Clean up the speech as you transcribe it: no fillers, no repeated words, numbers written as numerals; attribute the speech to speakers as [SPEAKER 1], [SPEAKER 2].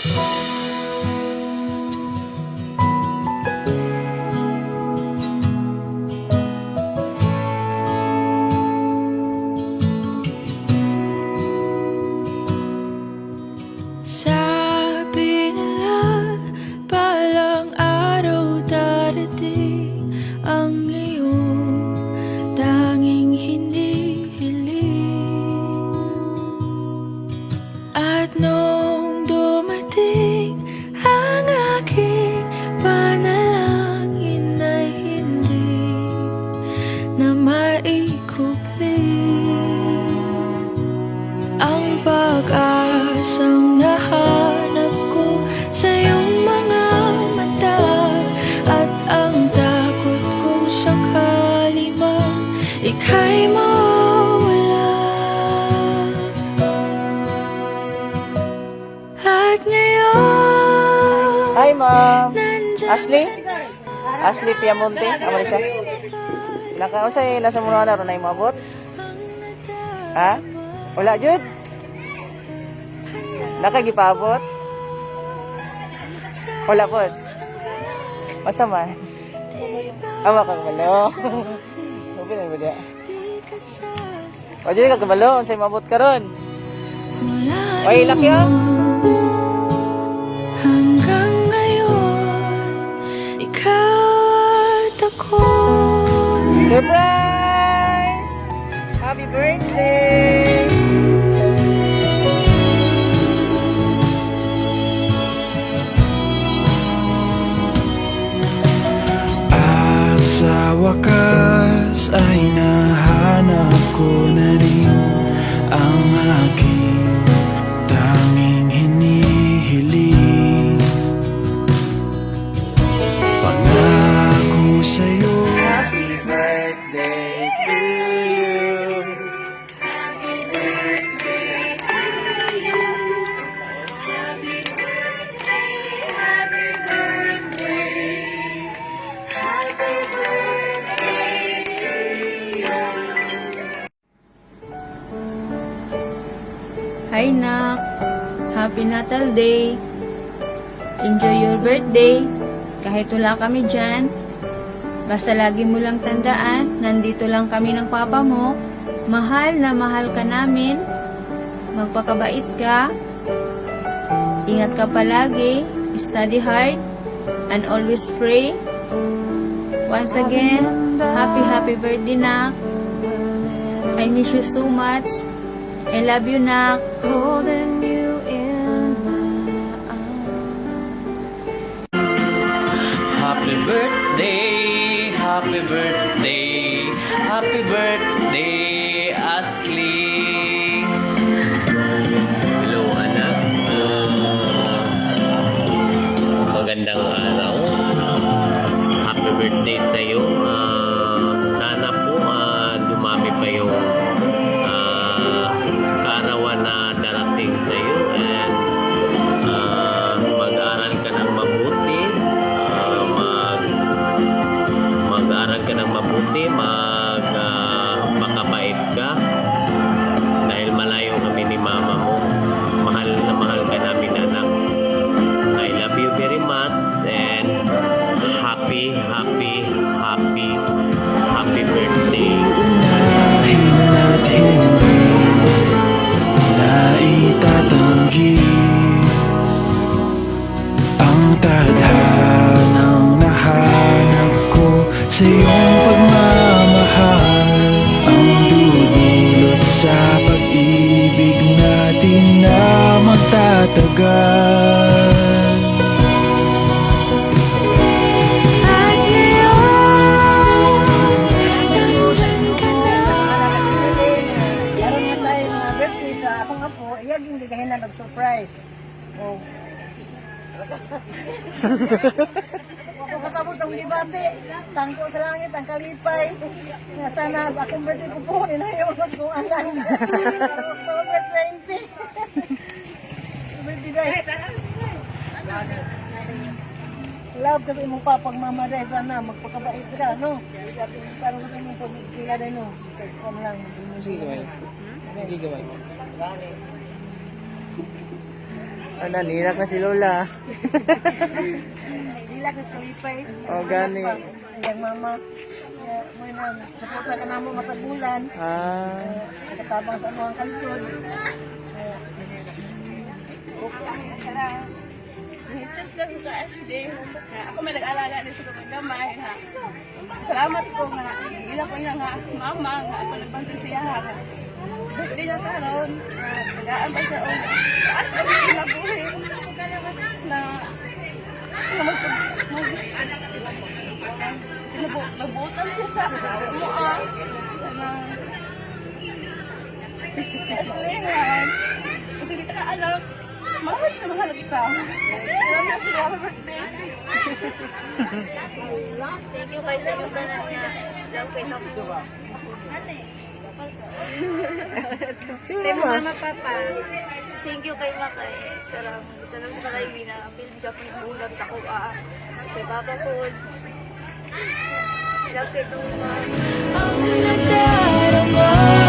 [SPEAKER 1] Sabi nila palang araw darating ang iyong tanging hinihiling. At nung dumating ang aking panalangin ay hindi na maikupling ang pag-asang nahanap ko sa iyong mga mata, at ang takot kong sakali mang ika'y mawala. At ngayon,
[SPEAKER 2] Hi, Ma'am.
[SPEAKER 1] nandyan
[SPEAKER 2] Ashley? Ashley Piamonte, amo ni siya. Unsay nasa muna na ron ay maabot? Ha? Wala jud. Nakagipaabot? Wala po. Masa man? Ama ka kabalo. Okay na ba dia? O dili ka kabalo, unsay maabot ka ron? Oy, lakyo.
[SPEAKER 1] Hanggang ngayon, ikaw at ako.
[SPEAKER 2] Surprise! Happy birthday!
[SPEAKER 3] At sa wakas ay nahanap ko na rin ang aking tanging hinihiling. Pangako sa'yo,
[SPEAKER 2] Happy birthday to you.
[SPEAKER 4] Hi Nak, Happy Natal Day. Enjoy your birthday. Kahit wala kami dyan, basta lagi mo lang tandaan, nandito lang kami ng papa mo. Mahal na mahal ka namin. Magpakabait ka. Ingat ka palagi. Study hard. And always pray. Once again, happy birthday Nak. I miss you so much. I love you, Nak.
[SPEAKER 1] Holding you in my arms.
[SPEAKER 5] Happy birthday, happy birthday, happy birthday, Ashley. Hello, anak. Magandang araw. Happy birthday sa'yo. Sana po dumami pa yung kaarawan na darating sa'yo, and mag-aaral ka ng mabuti, mag-aaral ka ng mabuti, magpakabait ka, dahil malayo kami ni mama mo. Mahal na mahal ka namin, anak. I love you very much, and happy birthday.
[SPEAKER 3] unahin at hindi na itatanggi ang tadhanang nahanap ko sa iyong pagmamahal, ang dudulot sa pag-ibig natin na magtatagal.
[SPEAKER 1] At ngayon, nandyan ka na.
[SPEAKER 6] Meron na tayo mga birthday sa akong apo, iyaging ligahin na nag-surprise. Oh. Ako kasabot ang libate, tangko sa langit, ang kalipay. Nga sana akong birthday ko po, inayaw ko kung alam. October 20. Birthday day. Love kasi mong papagmamaday sana, magpakabait ka, no? Parang gusto mong pag-iskila din, no? Kung lang,
[SPEAKER 2] Sige, gamay. Sige, gamay. Ano, nirak na si Lola.
[SPEAKER 6] Dila ka sa kalipay.
[SPEAKER 2] Oh, gani.
[SPEAKER 6] Yang mama. Mo na suporta ka namo matagulan. Nakatabang sa ano ang kalisod.
[SPEAKER 7] Jesus lang ko Ashley. Ako may nag-alaga din sa paggamay ha. Salamat ko nga ila ko na nga mama nga ako nagbantay siya ha. Hindi na karon nagaan ba siya o taas na kinabuhin na nabutan siya sa mua na Ashley nga kasi di ka alam mahal na mahal kita. Salamat sa happy birthday.
[SPEAKER 1] Thank you guys sa yung tanan niya. Love kita po.
[SPEAKER 2] Sino ma?
[SPEAKER 1] Papa. Thank you kay Makay. Sarang gusto lang sa kalay na pinigyan ko ng ulam sa kuha. Kay Papa ko. Love kita po. Ang nadarama